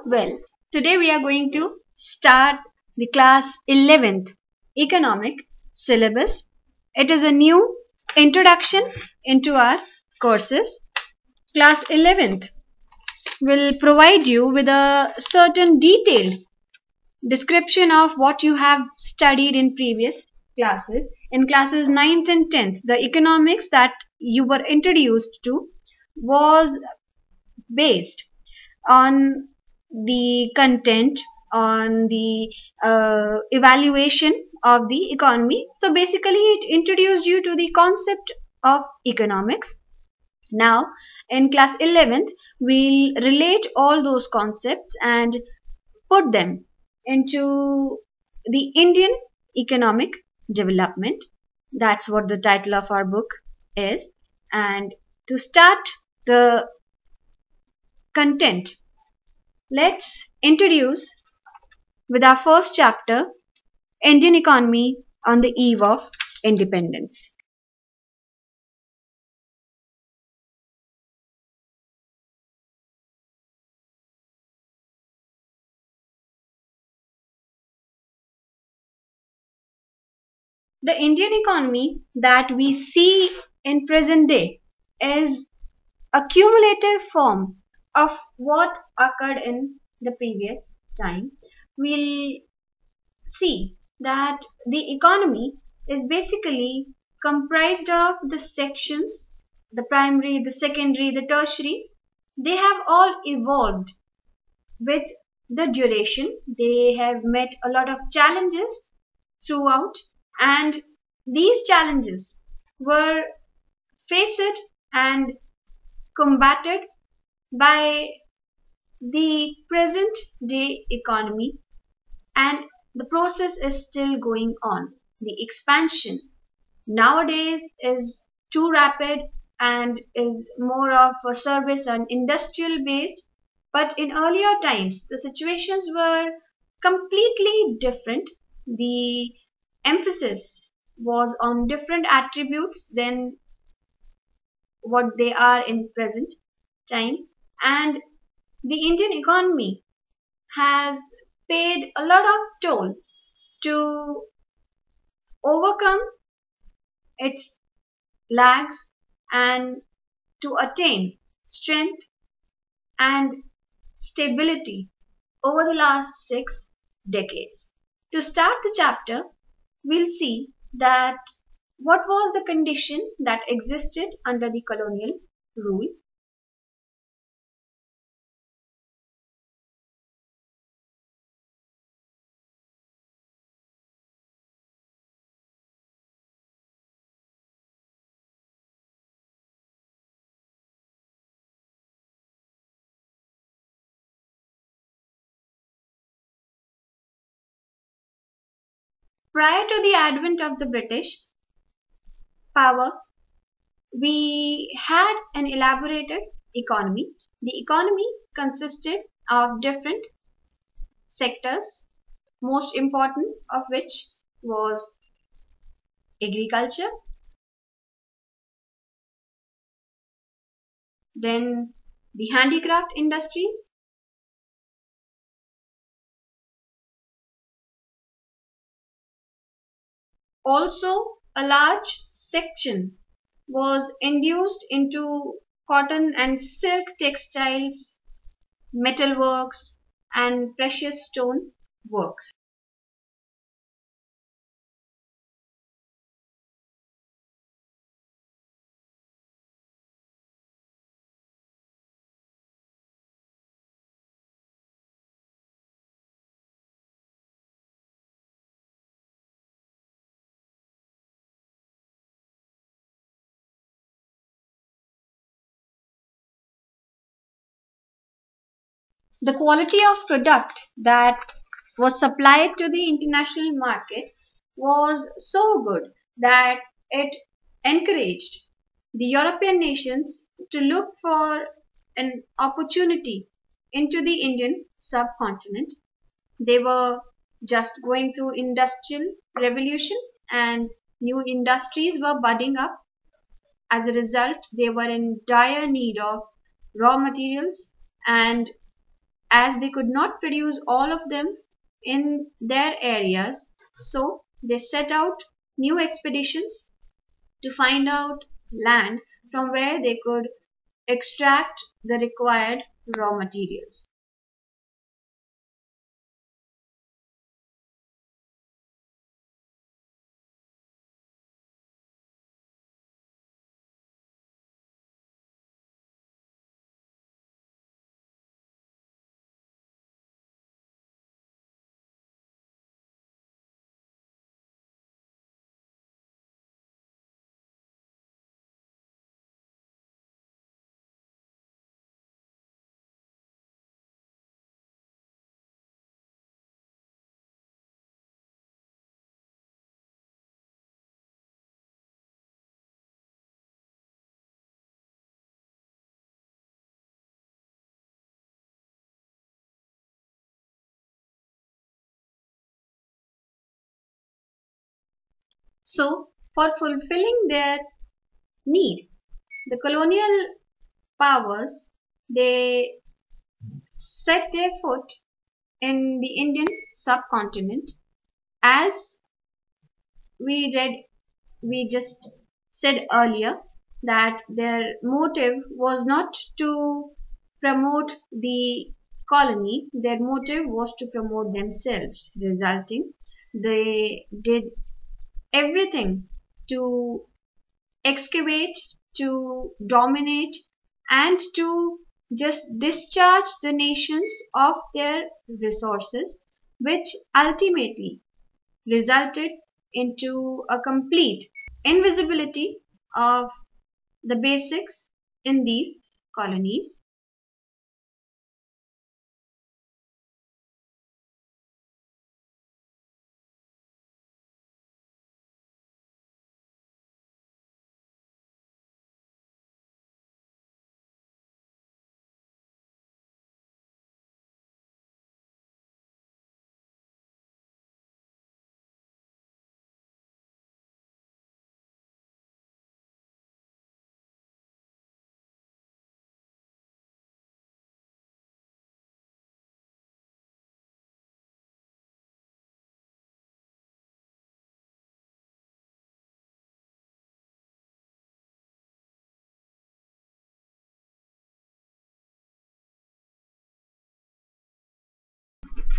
Well, today we are going to start the class 11th economic syllabus. It is a new introduction into our courses. Class 11th will provide you with a certain detailed description of what you have studied in previous classes. In classes 9th and 10th, the economics that you were introduced to was based on the content, on the evaluation of the economy. So basically it introduced you to the concept of economics. Now in class 11th we'll relate all those concepts and put them into the Indian economic development. That's what the title of our book is. And to start the content, let's introduce with our first chapter, Indian economy on the eve of independence. The Indian economy that we see in present day is a cumulative form of what occurred in the previous time. We'll see that the economy is basically comprised of the sections, the primary, the secondary, the tertiary. They have all evolved with the duration. They have met a lot of challenges throughout, and these challenges were faced and combated by the present day economy, and the process is still going on. The expansion nowadays is too rapid and is more of a service and industrial based, but in earlier times the situations were completely different. The emphasis was on different attributes than what they are in present time, and the Indian economy has paid a lot of toll to overcome its lags and to attain strength and stability over the last 6 decades. To start the chapter, we'll see that what was the condition that existed under the colonial rule. Prior to the advent of the British power, we had an elaborated economy. The economy consisted of different sectors, most important of which was agriculture, then the handicraft industries, also a large section was induced into cotton and silk textiles, metalworks, and precious stone works. The quality of product that was supplied to the international market was so good that it encouraged the European nations to look for an opportunity into the Indian subcontinent. They were just going through industrial revolution and new industries were budding up. As a result, they were in dire need of raw materials and as they could not produce all of them in their areas. So they set out new expeditions to find out land from where they could extract the required raw materials. So, for fulfilling their need, the colonial powers they set their foot in the Indian subcontinent. As we read, we just said earlier that their motive was not to promote the colony, their motive was to promote themselves, resulting they did everything to excavate, to dominate, and to just discharge the nations of their resources, which ultimately resulted into a complete invisibility of the basics in these colonies.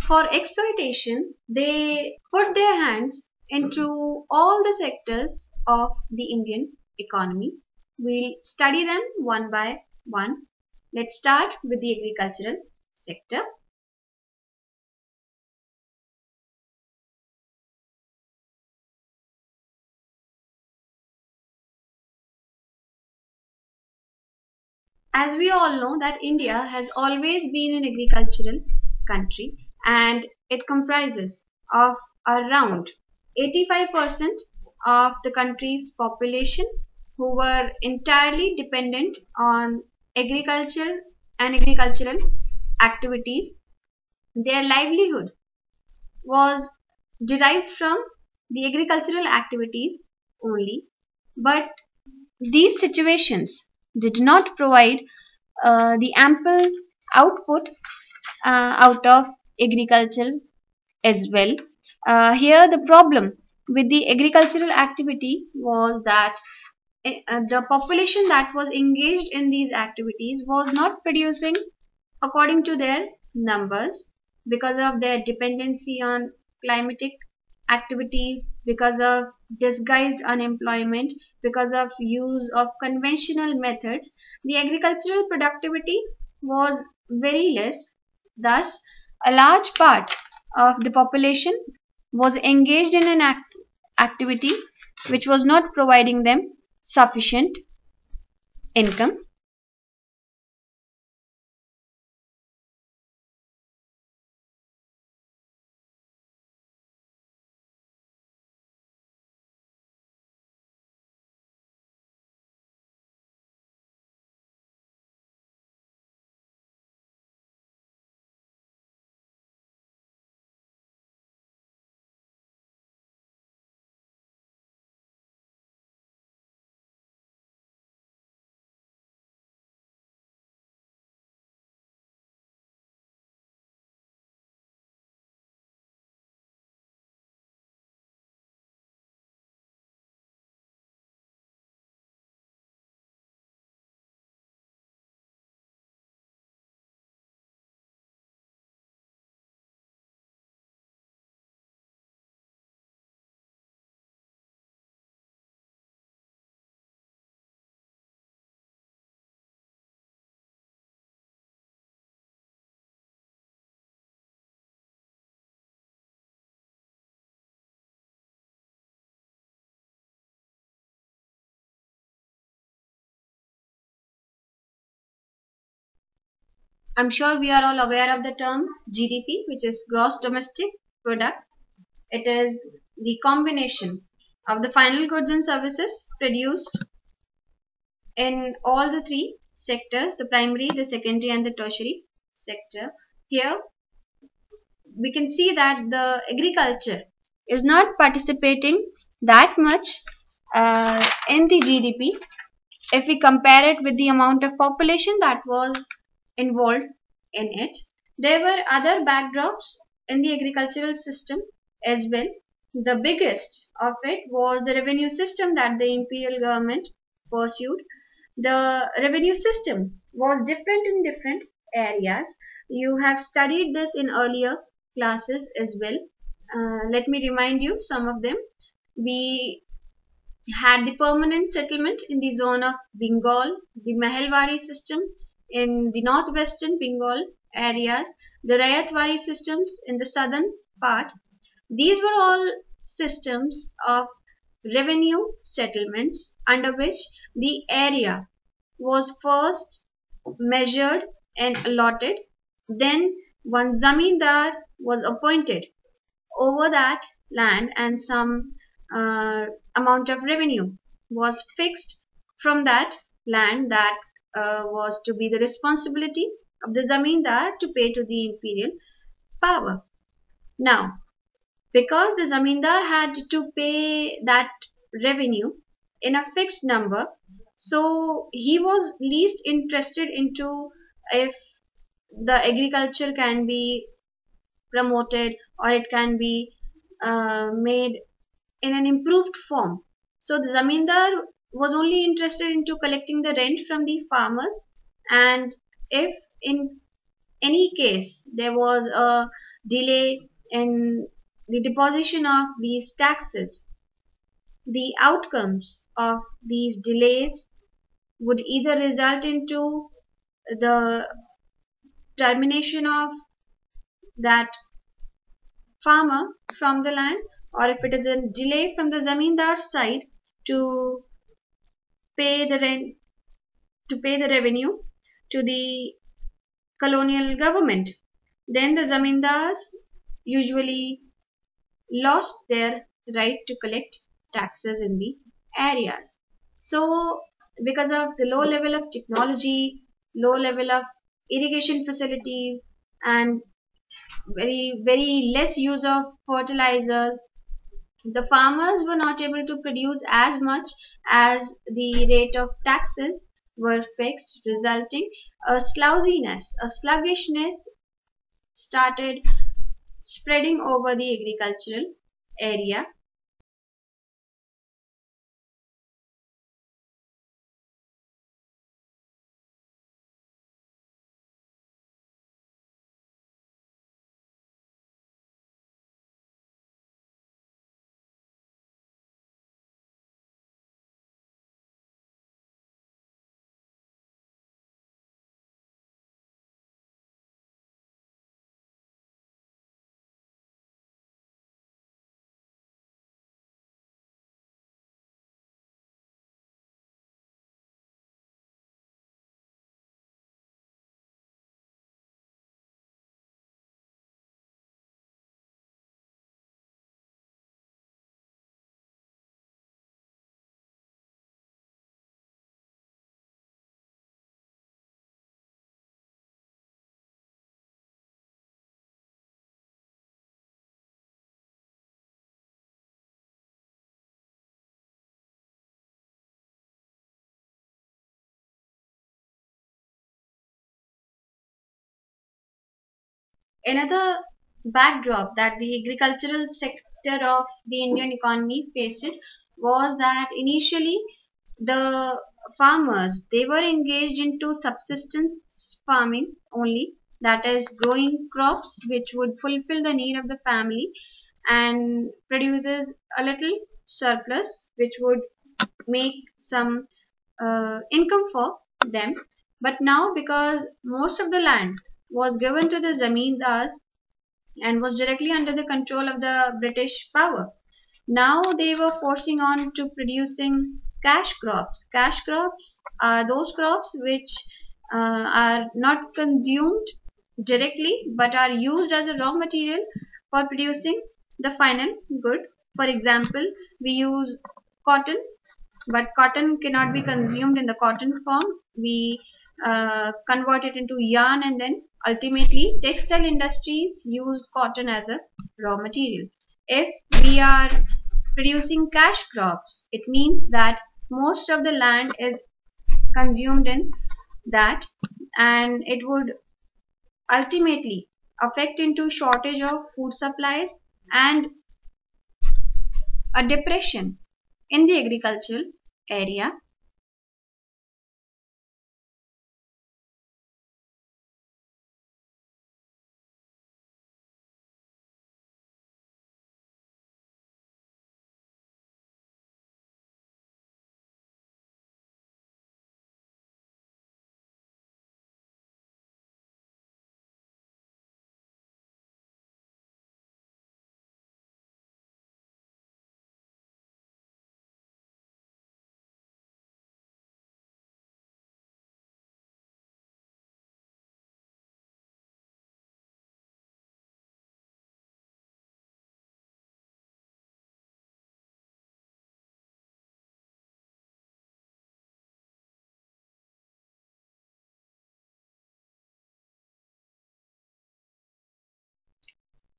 For exploitation, they put their hands into all the sectors of the Indian economy. We'll study them one by one. Let's start with the agricultural sector. As we all know that India has always been an agricultural country, and it comprises of around 85% of the country's population who were entirely dependent on agriculture and agricultural activities. Their livelihood was derived from the agricultural activities only, but these situations did not provide the ample output out of agriculture as well. Here, the problem with the agricultural activity was that the population that was engaged in these activities was not producing according to their numbers because of their dependency on climatic activities, because of disguised unemployment, because of use of conventional methods. The agricultural productivity was very less. Thus, a large part of the population was engaged in an activity which was not providing them sufficient income. I'm sure we are all aware of the term GDP, which is Gross Domestic Product. It is the combination of the final goods and services produced in all the three sectors, the primary, the secondary and the tertiary sector. Here we can see that the agriculture is not participating that much in the GDP if we compare it with the amount of population that was involved in it. There were other backdrops in the agricultural system as well. The biggest of it was the revenue system that the imperial government pursued. The revenue system was different in different areas. You have studied this in earlier classes as well. Let me remind you some of them. We had the permanent settlement in the zone of Bengal, the Mahalwari system in the northwestern Bengal areas, the Rayatwari systems in the southern part. These were all systems of revenue settlements under which the area was first measured and allotted. Then one zamindar was appointed over that land and some amount of revenue was fixed from that land that was to be the responsibility of the zamindar to pay to the imperial power. Now, because the zamindar had to pay that revenue in a fixed number, so he was least interested into if the agriculture can be promoted or it can be made in an improved form. So the zamindar was only interested into collecting the rent from the farmers, and if in any case there was a delay in the deposition of these taxes, the outcomes of these delays would either result into the termination of that farmer from the land, or if it is a delay from the zamindar's side to pay the rent, to pay the revenue to the colonial government, then the zamindars usually lost their right to collect taxes in the areas. So because of the low level of technology, low level of irrigation facilities, and very less use of fertilizers, the farmers were not able to produce as much as the rate of taxes were fixed, resulting a sluggishness started spreading over the agricultural area. Another backdrop that the agricultural sector of the Indian economy faced was that initially the farmers, they were engaged into subsistence farming only, that is growing crops which would fulfill the need of the family and produces a little surplus which would make some income for them. But now, because most of the land was given to the zamindars and was directly under the control of the British power, now they were forcing on to producing cash crops. Cash crops are those crops which are not consumed directly but are used as a raw material for producing the final good. For example, we use cotton, but cotton cannot be consumed in the cotton form. We convert it into yarn, and then ultimately textile industries use cotton as a raw material. If we are producing cash crops, it means that most of the land is consumed in that, and it would ultimately affect into shortage of food supplies and a depression in the agricultural area.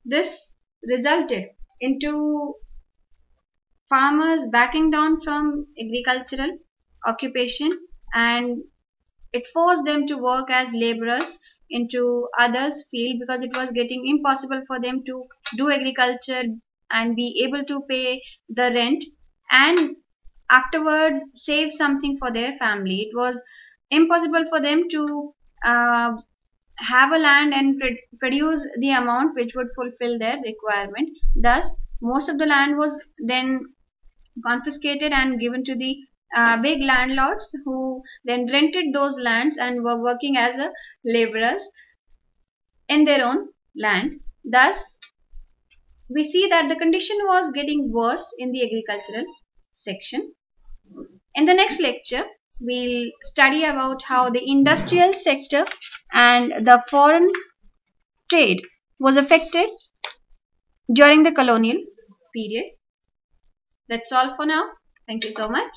This resulted into farmers backing down from agricultural occupation, and it forced them to work as laborers into others field because it was getting impossible for them to do agriculture and be able to pay the rent and afterwards save something for their family. It was impossible for them to uh, have a land and produce the amount which would fulfill their requirement. Thus, most of the land was then confiscated and given to the big landlords, who then rented those lands and were working as a laborers in their own land. Thus, we see that the condition was getting worse in the agricultural section. In the next lecture, we'll study about how the industrial sector and the foreign trade was affected during the colonial period. That's all for now. Thank you so much.